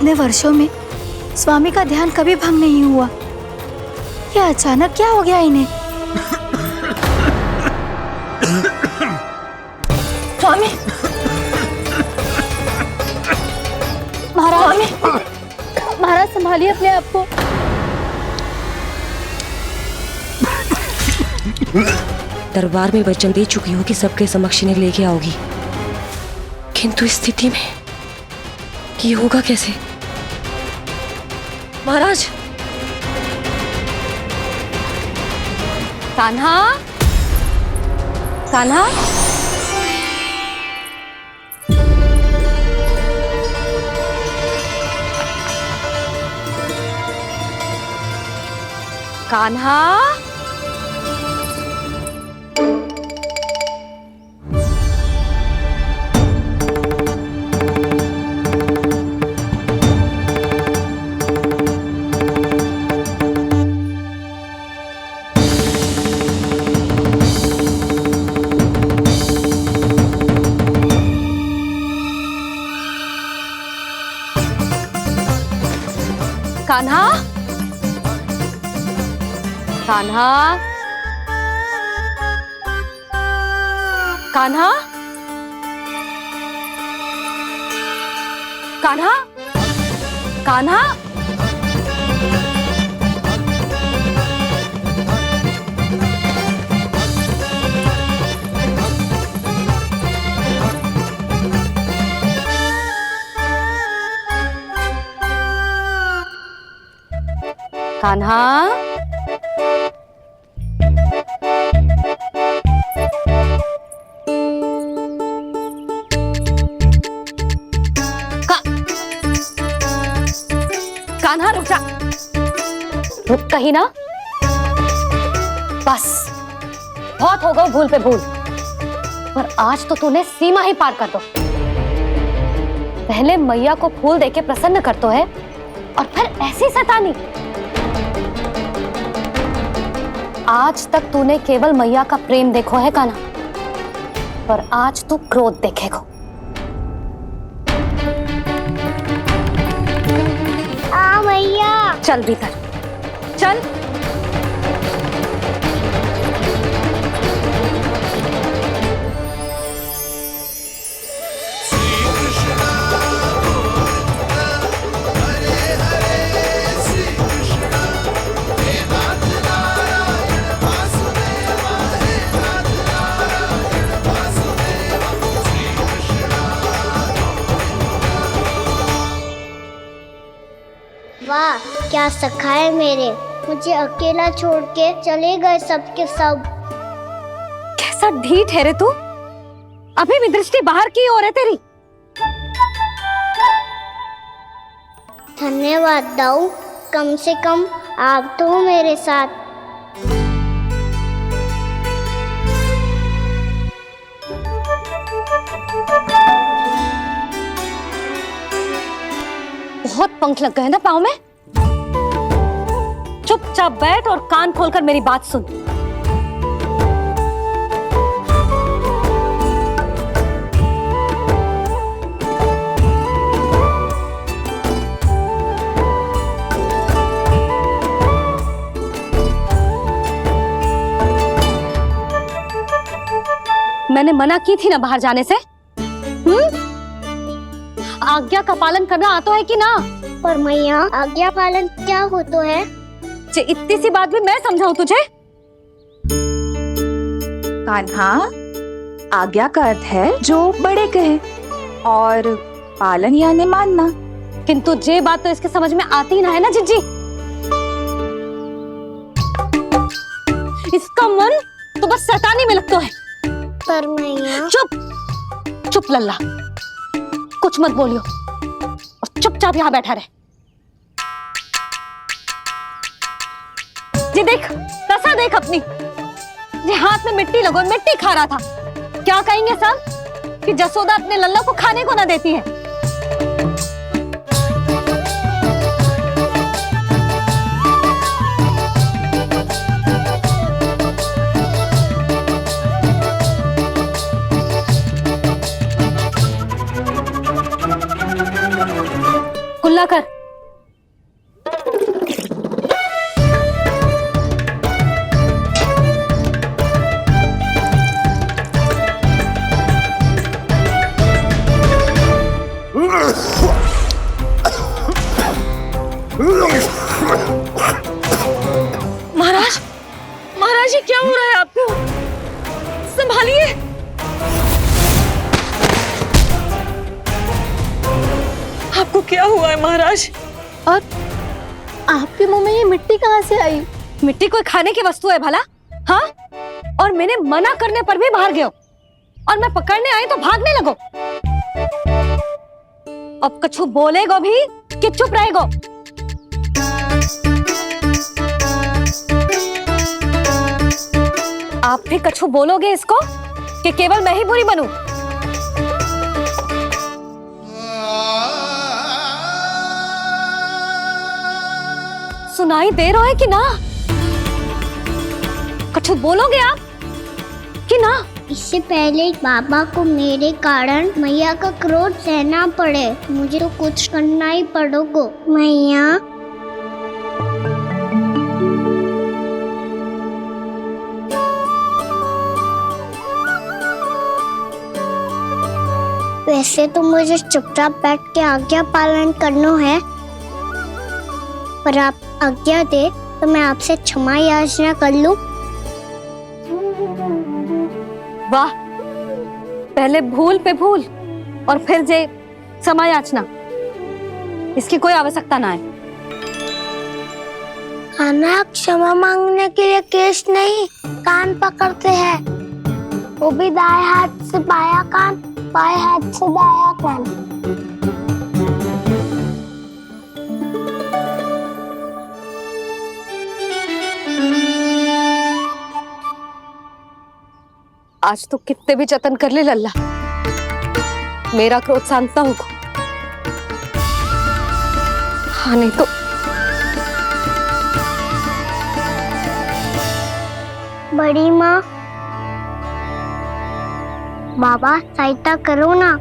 इतने वर्षों में स्वामी का ध्यान कभी भंग नहीं हुआ। ये अचानक क्या हो गया इन्हें? स्वामी, महाराज, महाराज संभालिए अपने आप को। दरबार में वचन दे चुकी हूँ कि सबके समक्ष इन्हें लेके आओगी, किंतु इस स्थिति में ये होगा कैसे? महाराज, कान्हा, कान्हा, कान्हा, कान्हा, कान्हा, कान्हा, कान्हा, कान्हा, कान्हा, कान्हा रुक जा, रुक कहीं ना। बस बहुत हो गया भूल पे भूल, पर आज तो तूने सीमा ही पार कर दो। पहले मैया को फूल देके प्रसन्न कर तो है, और फिर ऐसी सतानी। आज तक तूने केवल मैया का प्रेम देखो है कान्हा, पर आज तू क्रोध देखेगा। मैया चल भीतर चल। वाह, क्या सखा है मेरे, मुझे अकेला छोड़ के चले गए सबके सब। कैसा ढीठ है रे तू, अभी भी दृष्टि बाहर की ओर है तेरी। धन्यवाद दाऊ, कम से कम आप तो हो मेरे साथ। बहुत पंख लग गए ना पाँव में। चुपचाप बैठ और कान खोलकर मेरी बात सुन। मैंने मना की थी ना बाहर जाने से। आज्ञा का पालन करना आता है कि ना? पर मैया, आज्ञा पालन क्या हो तो है? इतनी सी बात भी मैं समझाऊं तुझे? कान्हा, आज्ञा का अर्थ है जो बड़े कहे, और पालन यानी मानना। किंतु ये बात तो इसके समझ में आती ना है ना जिज्जी। इसका मन तो बस शैतानी में लगता है। पर मैया। चुप चुप लल्ला, कुछ मत बोलियो और चुपचाप यहाँ बैठा रहे। ये देख, तसा देख अपनी, ये हाथ में मिट्टी लगो, मिट्टी खा रहा था। क्या कहेंगे सब कि जसोदा अपने लल्ला को खाने को ना देती है। लल्ला कर। महाराज, महाराज ये क्या हो रहा है आपको? संभालिए। आपको क्या हुआ है महाराज? और आपके मुंह में ये मिट्टी कहाँ से आई? मिट्टी कोई खाने की वस्तु है भला? हाँ, और मैंने मना करने पर भी बाहर गए हो, और मैं पकड़ने आई तो भागने लगो। अब कछु बोलेगो भी कि चुप रहेगो? आप भी कछु बोलोगे इसको कि केवल मैं ही बुरी बनूं? सुनाई दे रहा है कि ना? कछु बोलोगे आप कि ना? इससे पहले बाबा को मेरे कारण मैया का क्रोध सहना पड़े, मुझे तो कुछ करना ही पड़ेगा। मैया, वैसे तो मुझे चुपचाप बैठ के आज्ञा पालन करना है, पर आप आज्ञा दे तो मैं आपसे क्षमा याचना कर लूं। वाह, पहले भूल पे भूल और फिर जे क्षमा याचना, इसकी कोई आवश्यकता ना है। खाना क्षमा मांगने के लिए केस नहीं, कान पकड़ते हैं, वो भी दाएं हाथ से बायां कान, बाएं हाथ से दायां कान। आज तो कितने भी जतन कर ले लल्ला, मेरा क्रोध शांत ना होगा। हाँ नहीं तो बड़ी माँ, बाबा सहायता करो ना।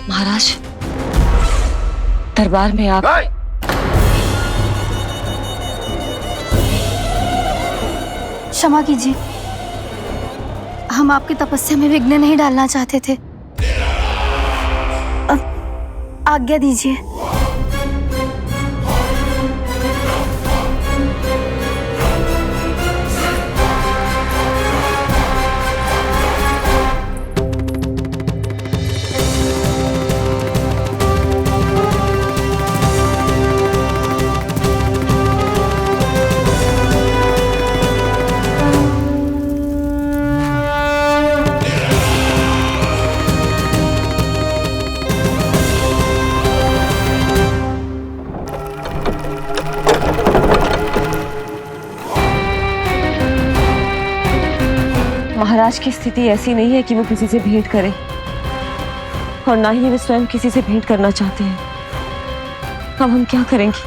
महाराज, दरबार में आप क्षमा कीजिए, हम आपकी तपस्या में विघ्न नहीं डालना चाहते थे। अब आज्ञा दीजिए। महाराज की स्थिति ऐसी नहीं है कि वो किसी से भेंट करें, और ना ही वे स्वयं किसी से भेंट करना चाहते हैं। अब हम क्या करेंगे?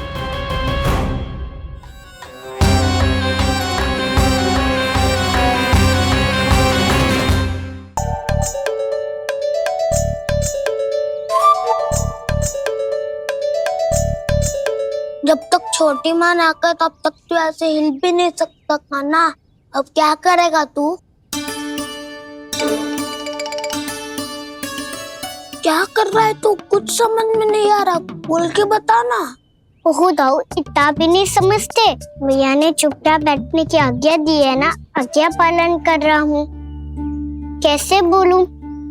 जब तक छोटी माँ ना कर तब तक तू ऐसे हिल भी नहीं सकता था ना। अब क्या करेगा तू? क्या कर रहा है तू? कुछ समझ में नहीं आ रहा, बोल के बता ना। ओहो दाऊ, इतना भी नहीं समझते। भैया ने चुपचाप बैठने की आज्ञा दी है ना, आज्ञा पालन कर रहा हूँ। कैसे बोलूं?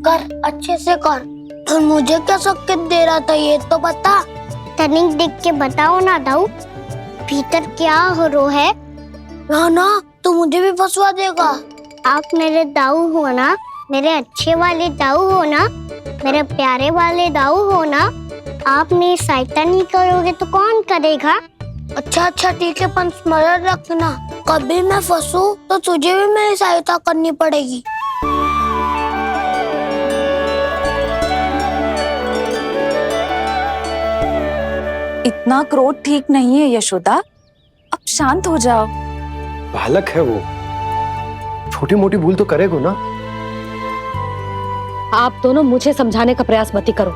कर, अच्छे से कर। और मुझे क्या संकेत दे रहा था ये तो बता। तनिक देख के बताओ ना दाऊ, भीतर क्या हो रहा है? ना ना, तू मुझे भी फंसवा देगा। आप मेरे दाऊ हो ना, मेरे अच्छे वाले दाऊ हो ना, मेरे प्यारे वाले दाऊ हो ना। आप मेरी सहायता नहीं करोगे तो कौन करेगा? अच्छा अच्छा ठीक है, पर स्मरण रखना, कभी मैं फंसूं तो तुझे भी मेरी सहायता करनी पड़ेगी। इतना क्रोध ठीक नहीं है यशोदा, अब शांत हो जाओ। बालक है वो, छोटी मोटी भूल तो करेगा ना। आप दोनों मुझे समझाने का प्रयास मत ही करो।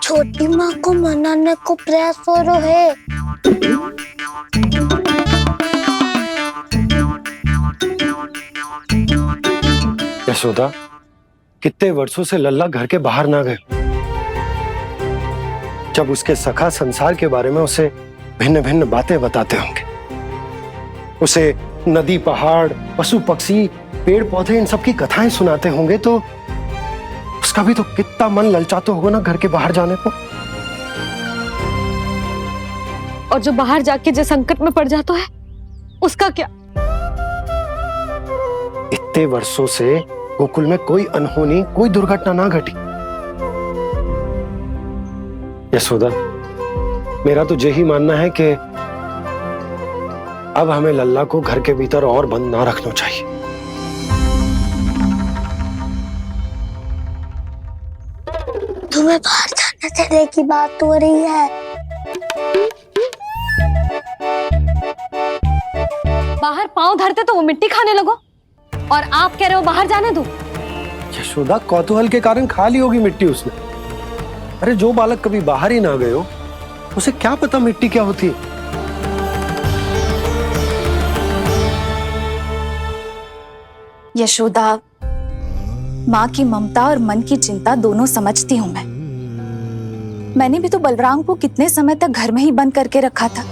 छोटी माँ को मनाने को प्रयास हो रहा है। यशोदा, कितने वर्षों से लल्ला घर के बाहर ना गए। जब उसके सखा संसार के बारे में उसे भिन्न भिन्न बातें बताते होंगे, उसे नदी पहाड़ पशु पक्षी पेड़ पौधे इन सब की कथाएं सुनाते होंगे, तो उसका भी तो कितना मन ललचाता होगा ना घर के बाहर जाने को। और जो बाहर जाके जो संकट में पड़ जाता है उसका क्या? इतने वर्षों से गोकुल में कोई अनहोनी कोई दुर्घटना ना घटी। यशोदा, मेरा तो यही मानना है कि अब हमें लल्ला को घर के भीतर और बंद ना रखना चाहिए। तुम्हें बाहर जाने देने की बात हो रही है। बाहर पांव धरते तो वो मिट्टी खाने लगो, और आप कह रहे हो बाहर जाने दो। यशोदा, कौतूहल के कारण खा ली होगी मिट्टी उसने। अरे जो बालक कभी बाहर ही ना गए हो, उसे क्या पता मिट्टी क्या होती है। यशोदा, माँ की ममता और मन की चिंता दोनों समझती हूँ मैं। मैंने भी तो बलराम को कितने समय तक घर में ही बंद करके रखा था।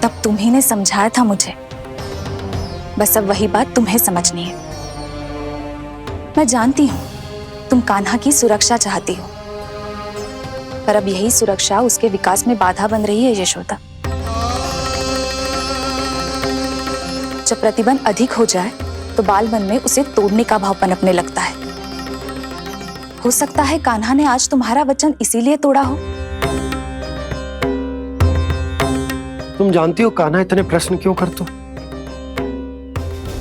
तब तुम्ही ने समझाया था मुझे। बस अब वही बात तुम्हें समझनी है। मैं जानती हूँ तुम कान्हा की सुरक्षा चाहती हो, पर अब यही सुरक्षा उसके विकास में बाधा बन रही है यशोदा। जब प्रतिबंध अधिक हो जाए तो बाल मन में उसे तोड़ने का भाव पनपने लगता है। हो सकता है कान्हा ने आज तुम्हारा वचन इसीलिए तोड़ा हो। तुम जानती हो कान्हा इतने प्रश्न क्यों करता?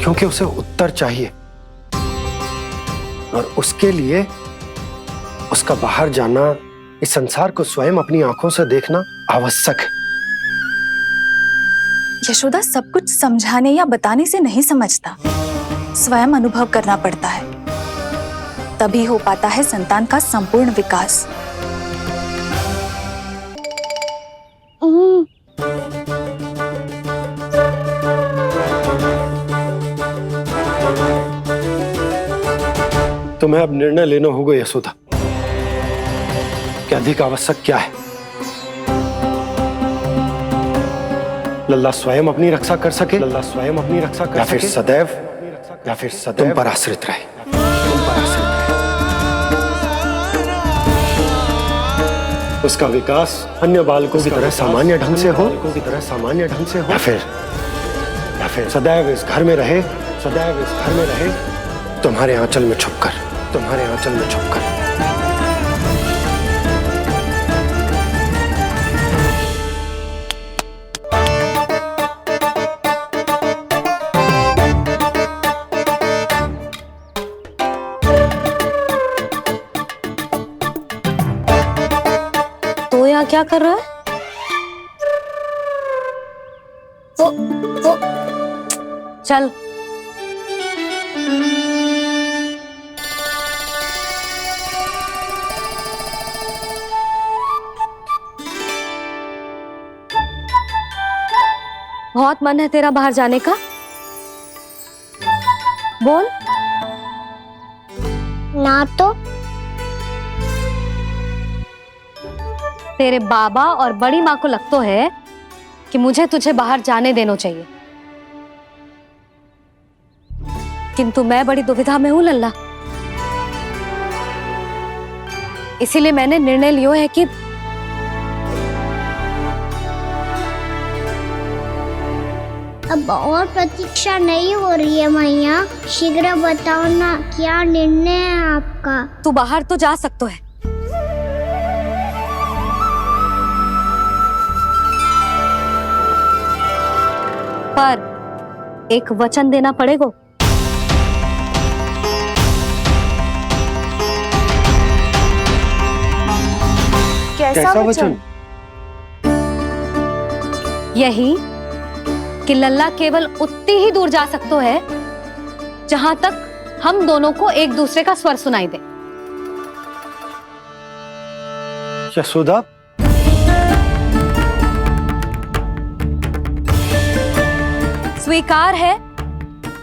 क्योंकि उसे उत्तर चाहिए, और उसके लिए उसका बाहर जाना, इस संसार को स्वयं अपनी आंखों से देखना आवश्यक है। यशोदा, सब कुछ समझाने या बताने से नहीं समझता, स्वयं अनुभव करना पड़ता है, तभी हो पाता है संतान का संपूर्ण विकास। तुम्हें अब निर्णय लेना होगा यशोदा कि अधिक आवश्यक क्या है। लल्ला स्वयं अपनी रक्षा कर सके, लल्ला स्वयं अपनी रक्षा कर सके, या फिर सदैव तुम पर आश्रित रहे। उसका विकास अन्य बालकों की तरह सामान्य ढंग से हो, या फिर सदैव इस घर में रहे, तुम्हारे आंचल में छुपकर। तो यहाँ क्या कर रहा है? वो चल। बहुत मन है तेरा बाहर जाने का? बोल। ना तो तेरे बाबा और बड़ी माँ को लगता है कि मुझे तुझे बाहर जाने देना चाहिए, किंतु मैं बड़ी दुविधा में हूं लल्ला। इसीलिए मैंने निर्णय लिया है कि अब और प्रतीक्षा नहीं हो रही है मैया। शीघ्र बताओ ना, क्या निर्णय है आपका? तू बाहर तो जा सकता है, पर एक वचन देना पड़ेगा। कैसा वचन? यही कि लल्ला केवल उतनी ही दूर जा सकते है जहां तक हम दोनों को एक दूसरे का स्वर सुनाई दे। यशोदा, स्वीकार है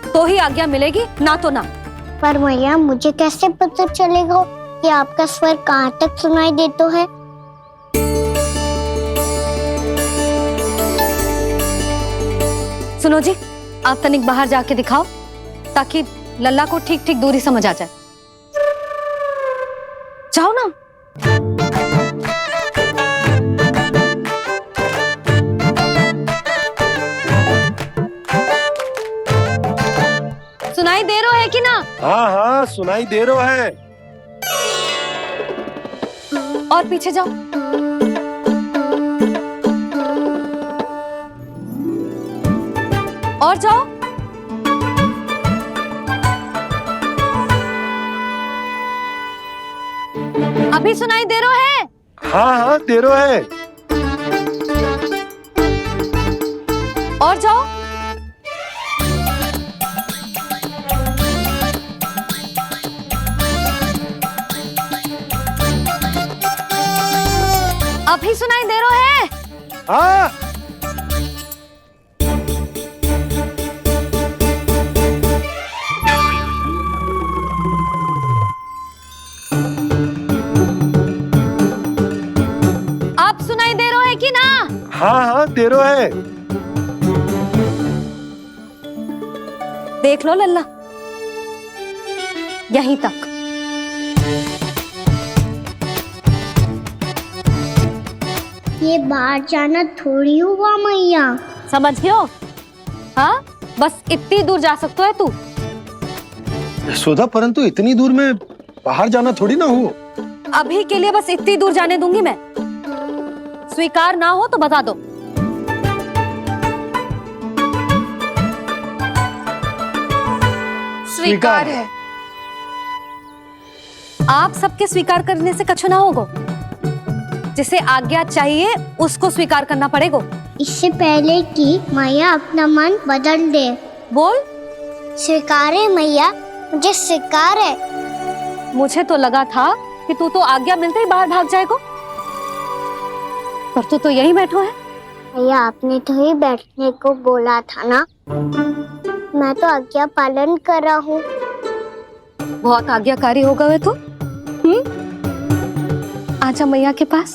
तो ही आज्ञा मिलेगी, ना तो ना। पर मैया मुझे कैसे पता चलेगा कि आपका स्वर कहाँ तक सुनाई देता है? सुनो जी, आप तनिक बाहर जाके दिखाओ ताकि लल्ला को ठीक ठीक दूरी समझ आ जाए। जाओ ना। सुनाई दे रहा है कि ना? हाँ हाँ सुनाई दे रहा है। और पीछे जाओ। और जाओ। अभी सुनाई दे रहा है? हाँ हाँ दे रहा है। और जाओ। अभी सुनाई दे रहा है? हाँ। आप सुनाई दे रहा है कि ना? हाँ हाँ दे रहा है। देख लो लल्ला, यहीं तक। ये बाहर जाना थोड़ी हुआ मैया। समझ गयो? हाँ, बस इतनी दूर जा सकते है तू। यशोदा, परंतु इतनी दूर में बाहर जाना थोड़ी ना हो। अभी के लिए बस इतनी दूर जाने दूंगी मैं। स्वीकार ना हो तो बता दो। स्वीकार है। आप सबके स्वीकार करने से कछु ना होगो। जिसे आज्ञा चाहिए उसको स्वीकार करना पड़ेगा। इससे पहले कि मैया अपना मन बदल दे। बोल। स्वीकार है मैया, मुझे स्वीकार है। मुझे तो लगा था कि तू तो आज्ञा मिलते ही बाहर भाग जाएगा, पर तू तो यहीं बैठो है। भैया आपने तो ही बैठने को बोला था ना, मैं तो आज्ञा पालन कर रहा हूँ। बहुत आज्ञाकारी होगा वे तो। आजा मैया के पास।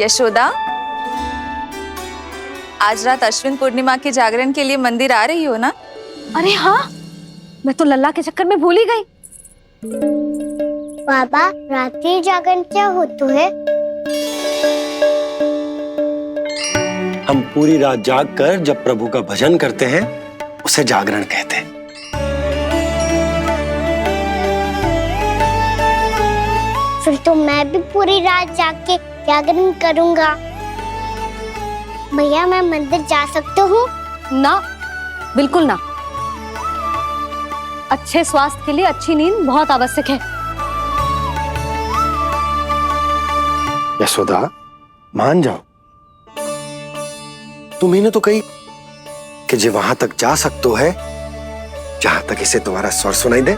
यशोदा, आज रात अश्विन पूर्णिमा के जागरण के लिए मंदिर आ रही हो ना? अरे हाँ, मैं तो लल्ला के चक्कर में भूल ही गई। बाबा, रात्रि जागरण क्या होता है? हम पूरी रात जाग कर जब प्रभु का भजन करते हैं उसे जागरण कहते हैं। फिर तो मैं भी पूरी रात जाग के जागरण करूंगा। भैया मैं मंदिर जा सकती हूँ? ना, बिल्कुल ना। अच्छे स्वास्थ्य के लिए अच्छी नींद बहुत आवश्यक है। यशोदा, मान जाओ। तुम्ही ने तो कही कि जे वहां तक जा सकते है जहां तक इसे तुम्हारा स्वर सुनाई दे।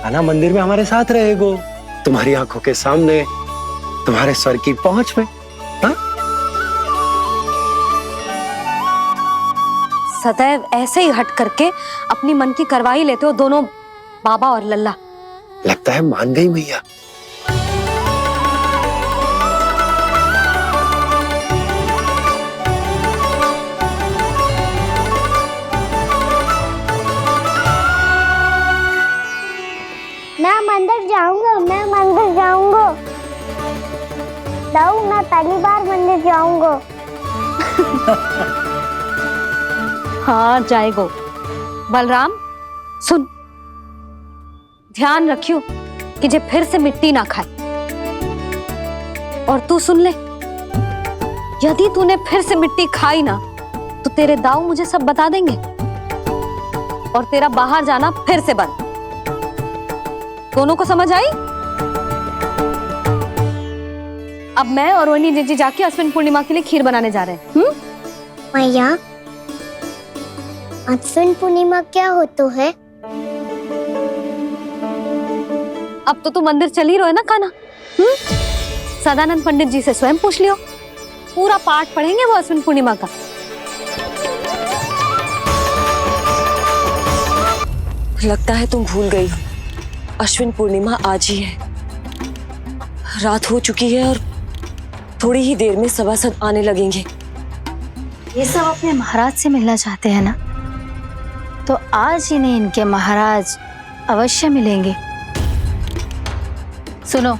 आना मंदिर में हमारे साथ रहेगो, तुम्हारी आंखों के सामने, तुम्हारे स्वर की पहुंच में। हाँ? सदैव ऐसे ही हट करके अपनी मन की करवाई लेते हो दोनों बाबा और लल्ला। लगता है मान गई मैया। मैं मंदिर जाऊंगा, मैं मंदिर जाऊंगा। मैं पहली बार मंदिर जाऊंगा। हाँ जाएगो। बलराम सुन, ध्यान रखियो कि जे फिर से मिट्टी ना खाए। और तू सुन ले, यदि तूने फिर से मिट्टी खाई ना तो तेरे दाऊ मुझे सब बता देंगे और तेरा बाहर जाना फिर से बंद। दोनों को समझ आई? अब मैं और रोहिणी जीजी जाके अश्विन पूर्णिमा के लिए खीर बनाने जा रहे हैं। मैया, अश्विन पूर्णिमा क्या होता है? अब तो तू मंदिर चल ही रहो है ना कान्हा। सदानंद पंडित जी से स्वयं पूछ लियो, पूरा पाठ पढ़ेंगे वो अश्विन पूर्णिमा का। लगता है तुम भूल गई हो, अश्विन पूर्णिमा आज ही है। रात हो चुकी है और थोड़ी ही देर में सभासद आने लगेंगे। ये सब अपने महाराज से मिलना चाहते हैं ना, तो आज इन्हें इनके महाराज अवश्य मिलेंगे। सुनो,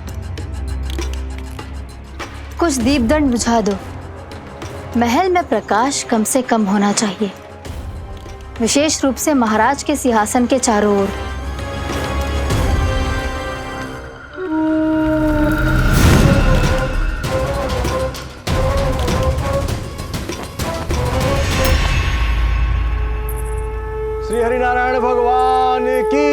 कुछ दीपदंड बुझा दो। महल में प्रकाश कम से कम होना चाहिए, विशेष रूप से महाराज के सिंहासन के चारों ओर। श्री हरिनारायण भगवान की।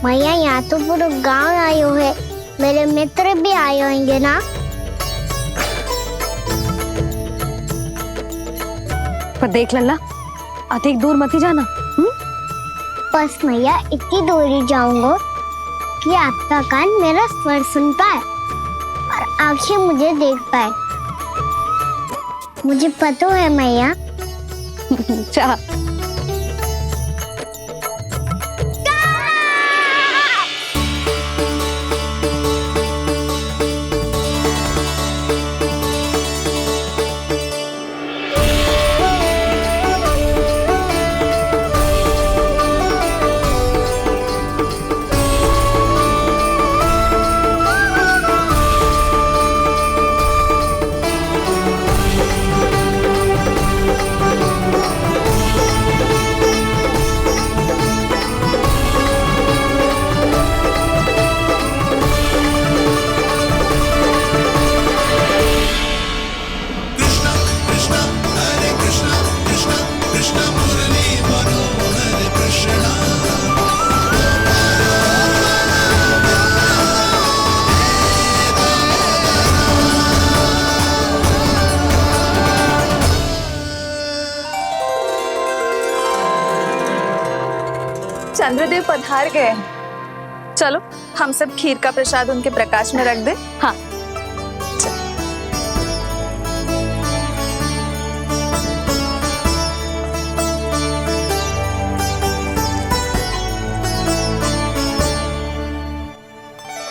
मैया, यहाँ तो पूरा गांव आयो है, मेरे मित्र भी आए होंगे ना? पर देख लल्ला, अधिक दूर मत ही जाना। बस मैया इतनी दूर ही जाऊंगा कि आपका कान मेरा स्वर सुन पाए और आंखें मुझे देख पाए। मुझे पता है मैया। चाह चंद्रदेव पधार गए। चलो हम सब खीर का प्रसाद उनके प्रकाश में रख दे। हाँ।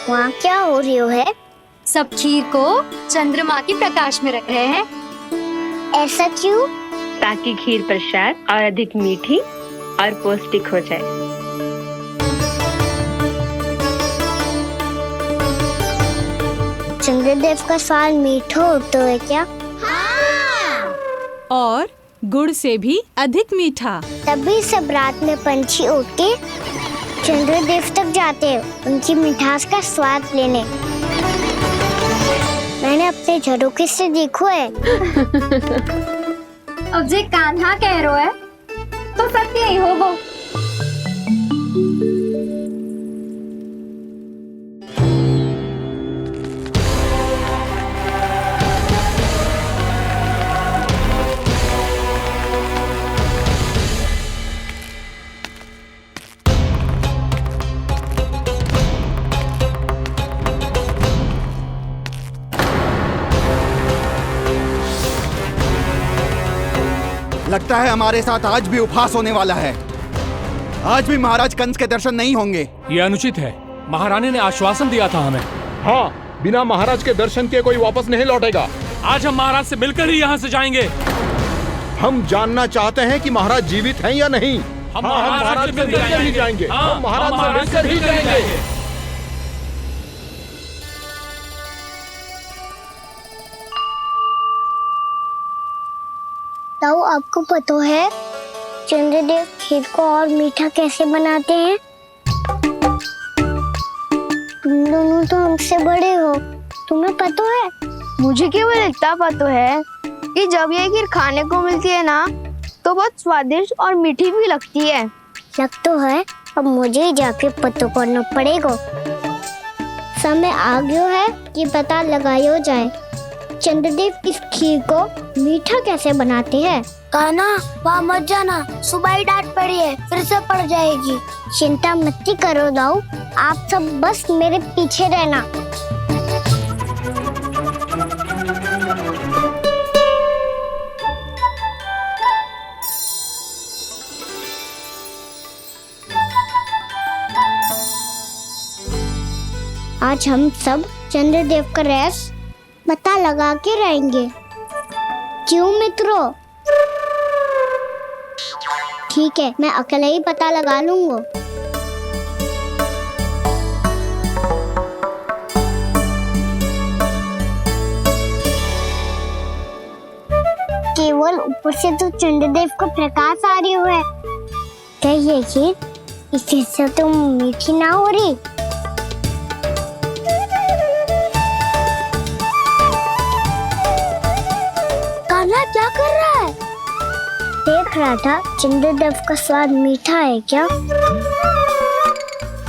वहाँ क्या हो रही है? सब खीर को चंद्रमा के प्रकाश में रख रहे हैं। ऐसा क्यों? ताकि खीर प्रसाद और अधिक मीठी और पौष्टिक हो जाए। चंद्रदेव का स्वाद मीठा होता है क्या? और गुड़ से भी अधिक मीठा। तभी सब रात में पंछी उड़ के चंद्रदेव तक जाते हैं उनकी मिठास का स्वाद लेने। मैंने अपने झरोखे से देखो है। अब जे कान्हा कह रहा है तो सत्य ही होगा। लगता है हमारे साथ आज भी उपहास होने वाला है। आज भी महाराज कंस के दर्शन नहीं होंगे। ये अनुचित है। महारानी ने आश्वासन दिया था हमें। हाँ, बिना महाराज के दर्शन के कोई वापस नहीं लौटेगा। आज हम महाराज से मिलकर ही यहाँ से जाएंगे। हम जानना चाहते हैं कि महाराज जीवित हैं या नहीं। हम महाराज से मिलकर ही जाएंगे। हम महाराज से मिलकर ही जाएंगे। ताऊ, आपको पता है चंद्रदेव खीर को और मीठा कैसे बनाते हैं? तुम दोनों तो हमसे बड़े हो, तुम्हें पता है? मुझे केवल इतना पता है कि जब ये खीर खाने को मिलती है ना तो बहुत स्वादिष्ट और मीठी भी लगती है। लग तो है, अब मुझे ही जाके पता करना पड़ेगा। समय आ गया है कि पता लगाया जाए चंद्रदेव इस खीर को मीठा कैसे बनाते हैं। कान्हा, वहाँ मत जाना, सुबह ही डांट पड़ी है, फिर से पड़ जाएगी। चिंता मत करो दाऊ, आप सब बस मेरे पीछे रहना। आज हम सब चंद्रदेव का रहस्य पता लगा के रहेंगे। क्यों मित्रों? ठीक है, मैं अकेले ही पता लगा लूंगा। केवल ऊपर से तो चंद्रदेव को प्रकाश आ रही है। क्या ये खीर इससे तो मीठी ना हो रही? कान्हा क्या कर रहा है? देख रहा था चंद्रदेव का स्वाद मीठा है क्या,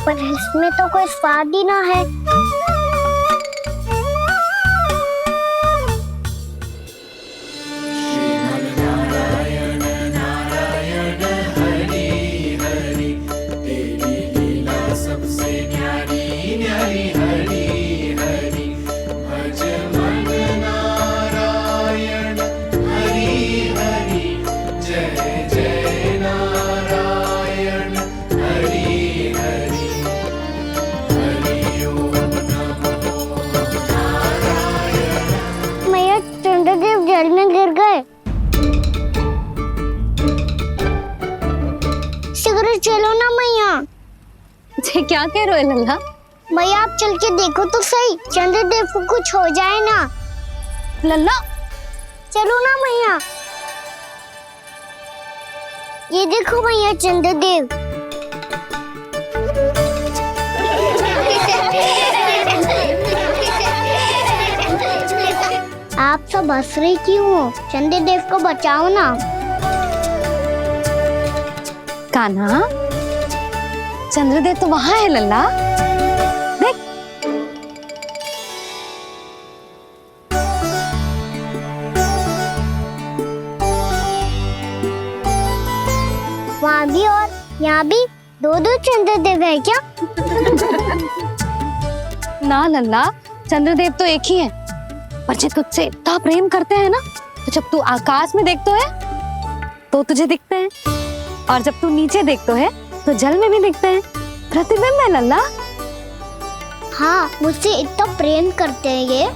पर इसमें तो कोई स्वाद ही ना है। जल में गिर गए। शीघ्र चलो ना मैया। क्या कह रहे हो लल्ला? भैया आप चल के देखो तो सही, चंद्रदेव को कुछ हो जाए ना। लल्ला चलो ना मैया। ये देखो भैया चंद्रदेव। आप सब हंस रहे क्यों हो? चंद्रदेव को बचाओ ना। कान्हा, चंद्रदेव तो वहां है लल्ला, देख। वहाँ भी और यहाँ भी दो चंद्रदेव है क्या? ना लल्ला, चंद्रदेव तो एक ही है। पर जब तुझसे इतना प्रेम करते हैं ना, तो जब तू आकाश में देखतो है तो तुझे दिखते हैं, और जब तू नीचे देखतो है तो जल में भी दिखते हैं। प्रतिबिंब है लल्ला। हाँ, मुझसे इतना प्रेम करते हैं ये,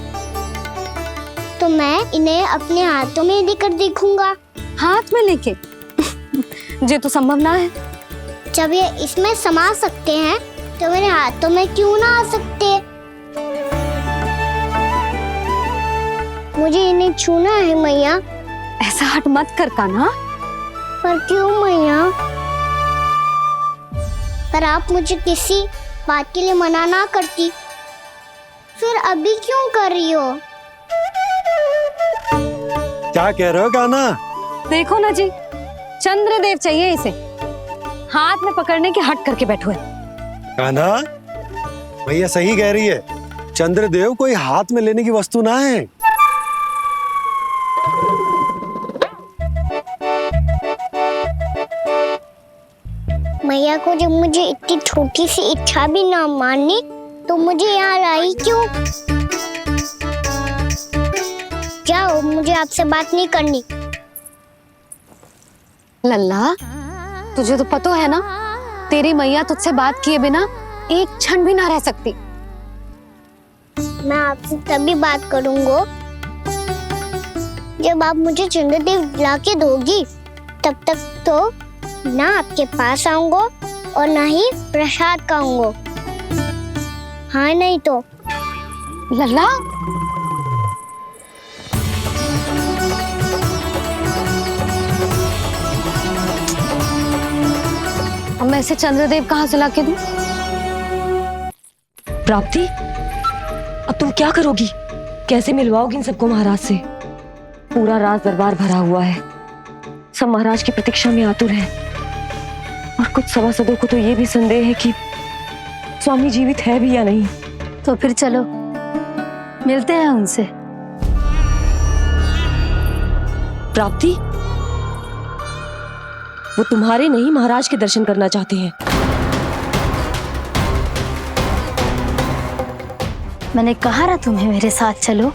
तो मैं इन्हें अपने हाथों में लेकर देखूंगा। हाथ में लेके? ये तो संभव ना है। जब ये इसमें समा सकते हैं तो मेरे हाथों में क्यों ना आ सकते? मुझे इन्हें छूना है मैया। ऐसा हट मत कर कान्हा। पर क्यों मैया? पर आप मुझे किसी बात के लिए मना ना करती, फिर अभी क्यों कर रही हो? क्या कह रहे हो कान्हा? देखो ना जी, चंद्रदेव चाहिए इसे, हाथ में पकड़ने के हट करके बैठो है। कान्हा, भैया सही कह रही है, चंद्रदेव कोई हाथ में लेने की वस्तु ना है। मैया को जब मुझे इतनी छोटी सी इच्छा भी ना माननी, तो मुझे यहाँ लाई क्यों? जाओ, मुझे आपसे बात नहीं करनी। लल्ला, तुझे तो पता है ना, तेरी मैया तुझसे बात किए बिना एक क्षण भी ना रह सकती। मैं आपसे तभी बात करूंगा जब आप मुझे चंद्रदेव ला के दोगी। तब तक तो ना आपके पास आऊंगा और ना ही प्रसाद खाऊंगा। हाँ नहीं तो। लल्ला, अब मैं इसे चंद्रदेव कहाँ से लाके दूं? प्राप्ति, अब तुम क्या करोगी? कैसे मिलवाओगी इन सबको महाराज से? पूरा राज दरबार भरा हुआ है, सब महाराज की प्रतीक्षा में आतुर हैं। और कुछ सभासदों को तो ये भी संदेह है कि स्वामी जीवित है भी या नहीं। तो फिर चलो मिलते हैं उनसे। प्राप्ति, वो तुम्हारे नहीं महाराज के दर्शन करना चाहते हैं। मैंने कहा ना तुम्हें मेरे साथ चलो।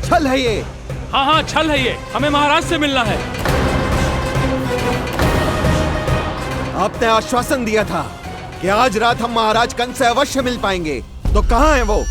छल है ये। हाँ हाँ छल है ये, हमें महाराज से मिलना है। आपने आश्वासन दिया था कि आज रात हम महाराज कंस से अवश्य मिल पाएंगे, तो कहाँ है वो?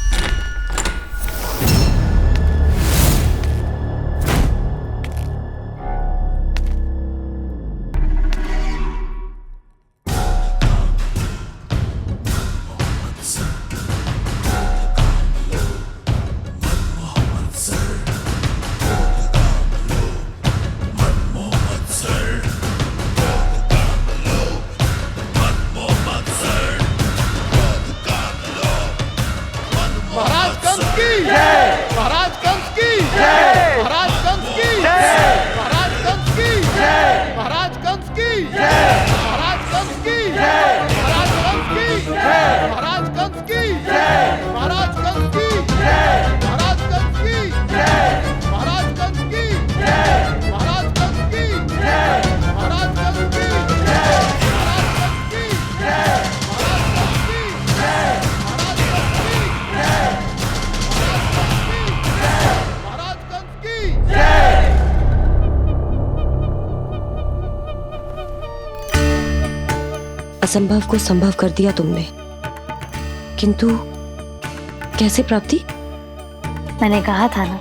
महाराज कंस की जय, महाराज कंस की जय, महाराज कंस की जय, महाराज कंस की जय, महाराज कंस की जय, महाराज कंस की जय, महाराज कंस की जय, महाराज कंस की जय, महाराज कंस की जय, महाराज कंस की जय, महाराज कंस की जय, महाराज कंस की जय, महाराज कंस की जय, महाराज कंस की जय, असंभव को संभव कर दिया तुमने, किंतु कैसे प्राप्ति? मैंने कहा था ना,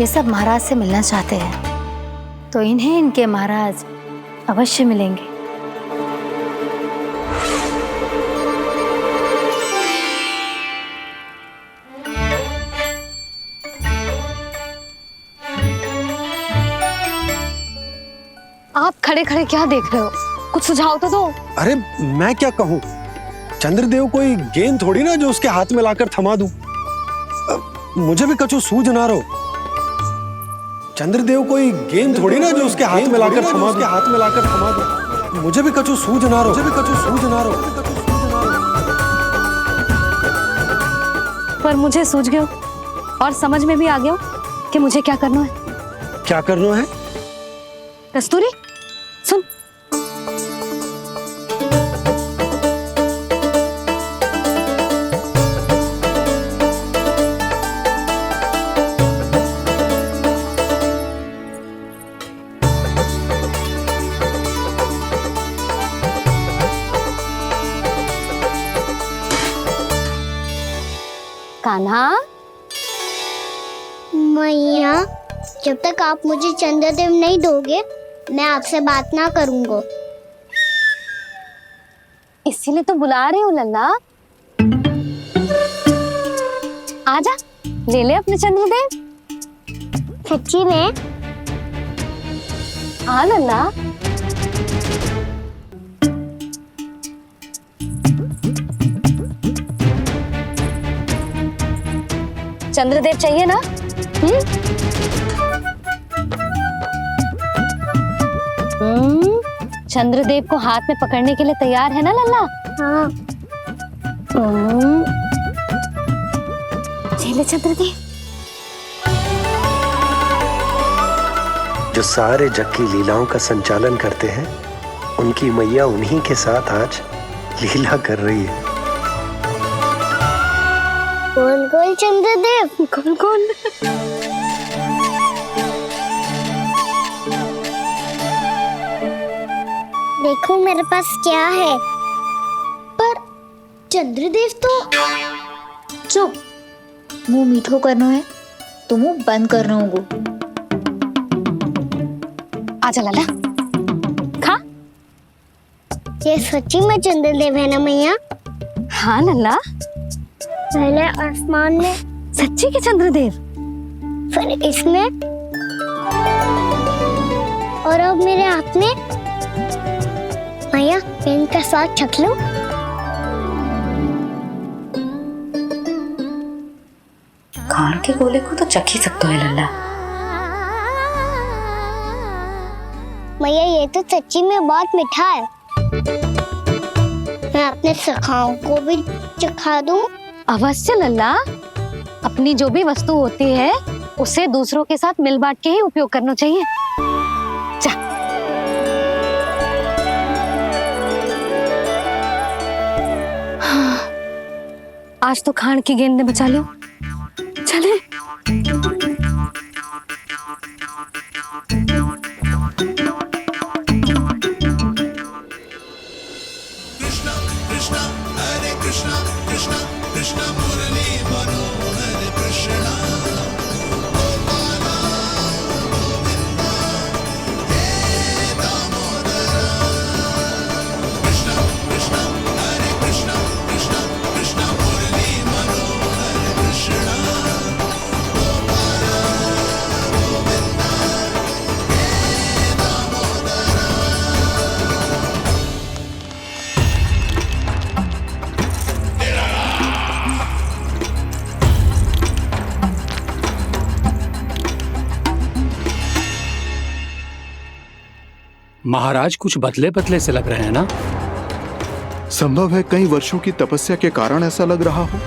ये सब महाराज से मिलना चाहते हैं, तो इन्हें इनके महाराज अवश्य मिलेंगे। आप खड़े खड़े क्या देख रहे हो? कुछ सुझाव तो दो। अरे मैं क्या कहूँ, चंद्रदेव कोई गेंद थोड़ी ना जो उसके हाथ में लाकर थमा दूं। मुझे भी कछु सूझ ना रहो। चंद्रदेव कोई गेंद थोड़ी ना जो उसके हाथ में लाकर थमा दूं। मुझे भी कछु सूझ ना रहो। पर मुझे सूझ गयो और समझ में भी आ गया कि मुझे क्या करना है। क्या करना है? कस्तूरी सुन, कान्हा। मैया, जब तक आप मुझे चंद्रदेव नहीं दोगे मैं आपसे बात ना करूंगा। इसीलिए तो बुला रही हूँ लल्ला। आजा, ले ले अपने चंद्रदेव। सच्ची में? हाँ लल्ला। चंद्रदेव चाहिए ना? चंद्रदेव को हाथ में पकड़ने के लिए तैयार है ना लल्ला? हाँ। ले चंद्रदेव। जो सारे जग की लीलाओं का संचालन करते हैं, उनकी मैया उन्हीं के साथ आज लीला कर रही है। कौन कौन चंद्रदेव? कौन कौन? देखो मेरे पास क्या है। पर चंद्रदेव तो चुप, मुंह मीठो करनो है तो मुंह बंद करनो होगो। आजा लाला, खा। ये सच्ची में चंद्रदेव है ना मैया? हाँ लल्ला, पहले आसमान में, सच्ची के चंद्रदेव, फिर इसमें, और अब मेरे हाथ में। मैया इनका स्वाद चख लो। खान के गोले को तो चख ही सकते है लल्ला। मैया ये तो सच्ची में बहुत मीठा है। मैं अपने सखाओं को भी चखा दूं? अवश्य लल्ला, अपनी जो भी वस्तु होती है उसे दूसरों के साथ मिल बांट के ही उपयोग करना चाहिए। जा। आज तो खान की गेंद ने बचा लो। चले। महाराज कुछ बदले बदले से लग रहे हैं ना? संभव है कई वर्षों की तपस्या के कारण ऐसा लग रहा हो।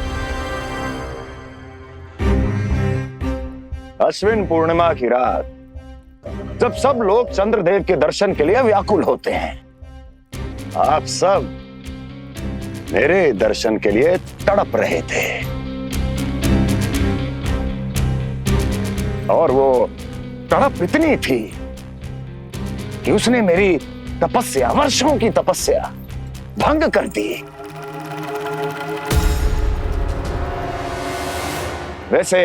अश्विन पूर्णिमा की रात जब सब लोग चंद्रदेव के दर्शन के लिए व्याकुल होते हैं, आप सब मेरे दर्शन के लिए तड़प रहे थे। और वो तड़प इतनी थी कि उसने मेरी तपस्या, वर्षों की तपस्या भंग कर दी। वैसे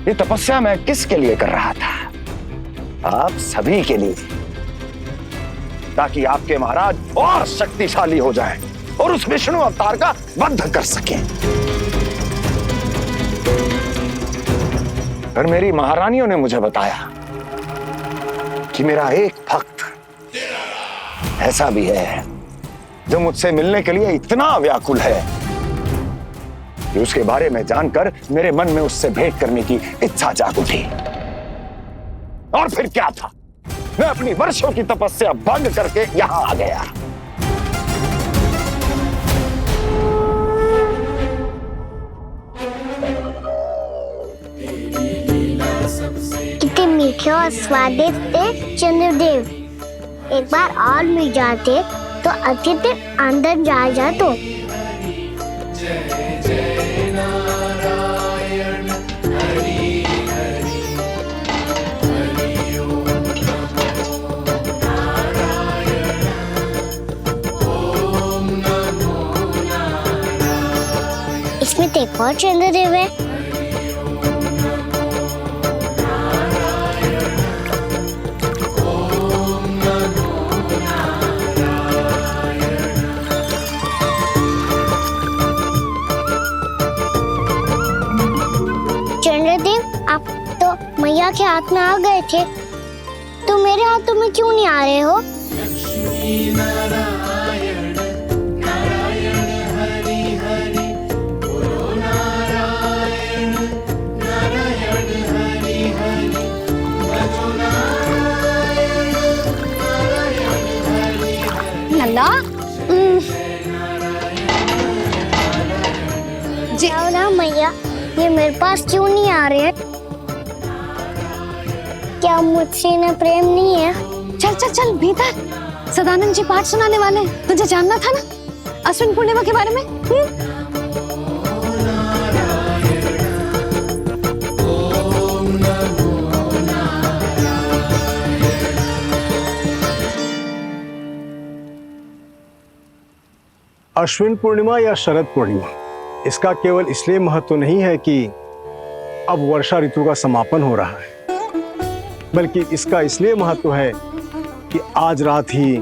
ये तपस्या मैं किसके लिए कर रहा था? आप सभी के लिए, ताकि आपके महाराज और शक्तिशाली हो जाएं और उस विष्णु अवतार का वध कर सकें। पर मेरी महारानियों ने मुझे बताया कि मेरा एक भक्त ऐसा भी है जो मुझसे मिलने के लिए इतना व्याकुल है कि उसके बारे में जानकर मेरे मन में उससे भेंट करने की इच्छा जाग उठी। और फिर क्या था, मैं अपनी वर्षों की तपस्या भंग करके यहां आ गया। कितने मीठे और स्वादिष्ट थे चंद्रदेव। एक बार और मिल जाते तो अतिथि अंदर जा तो। इसमें तो एक और चंद्रदेव है। चंद्रदेव, आप तो मैया के हाथ में आ गए थे, तो मेरे हाथों में क्यों नहीं आ रहे हो? लल्ला, जी ना मैया, ये मेरे पास क्यों नहीं आ रहे हैं? क्या मुझसे इन्हें प्रेम नहीं है? चल चल चल भीतर, सदानंद जी पाठ सुनाने वाले हैं। तुझे जानना था ना अश्विन पूर्णिमा के बारे में? अश्विन पूर्णिमा या शरद पूर्णिमा, इसका केवल इसलिए महत्व नहीं है कि अब वर्षा ऋतु का समापन हो रहा है, बल्कि इसका इसलिए महत्व है कि आज रात ही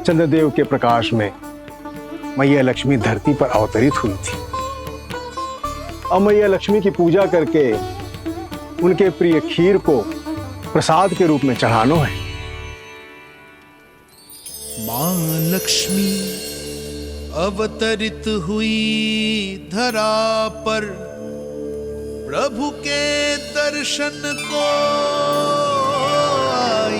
चंद्रदेव के प्रकाश में मैया लक्ष्मी धरती पर अवतरित हुई थी। अब मैया लक्ष्मी की पूजा करके उनके प्रिय खीर को प्रसाद के रूप में चढ़ाना है। मां लक्ष्मी अवतरित हुई धरा पर, प्रभु के दर्शन को आई,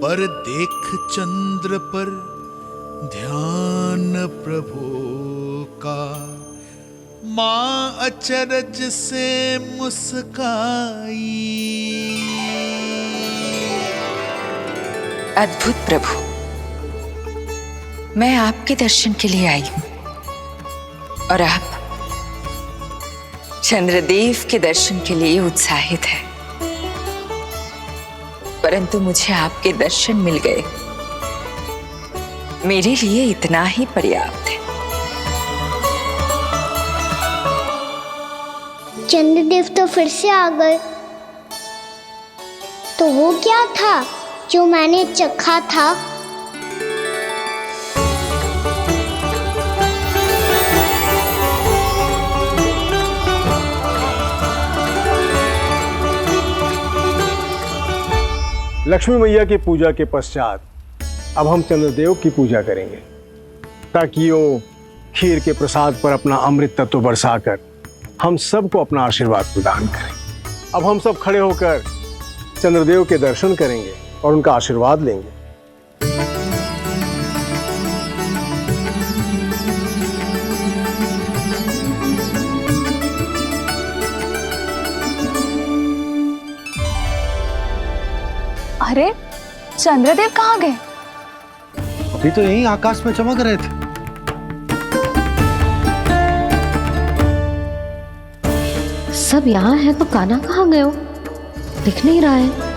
पर देख चंद्र पर ध्यान प्रभु का, मां अचरज से मुस्काई। अद्भुत प्रभु, मैं आपके दर्शन के लिए आई हूं और आप चंद्रदेव के दर्शन के लिए उत्साहित है, परंतु मुझे आपके दर्शन मिल गए, मेरे लिए इतना ही पर्याप्त है। चंद्रदेव तो फिर से आ गए, तो वो क्या था जो मैंने चखा था? लक्ष्मी मैया की पूजा के पश्चात अब हम चंद्रदेव की पूजा करेंगे, ताकि वो खीर के प्रसाद पर अपना अमृत तत्व बरसाकर हम सबको अपना आशीर्वाद प्रदान करें। अब हम सब खड़े होकर चंद्रदेव के दर्शन करेंगे और उनका आशीर्वाद लेंगे। अरे चंद्रदेव कहाँ गए? अभी तो यहीं आकाश में चमक रहे थे। सब यहाँ है तो कान्हा कहाँ गए हो? दिख नहीं रहा है।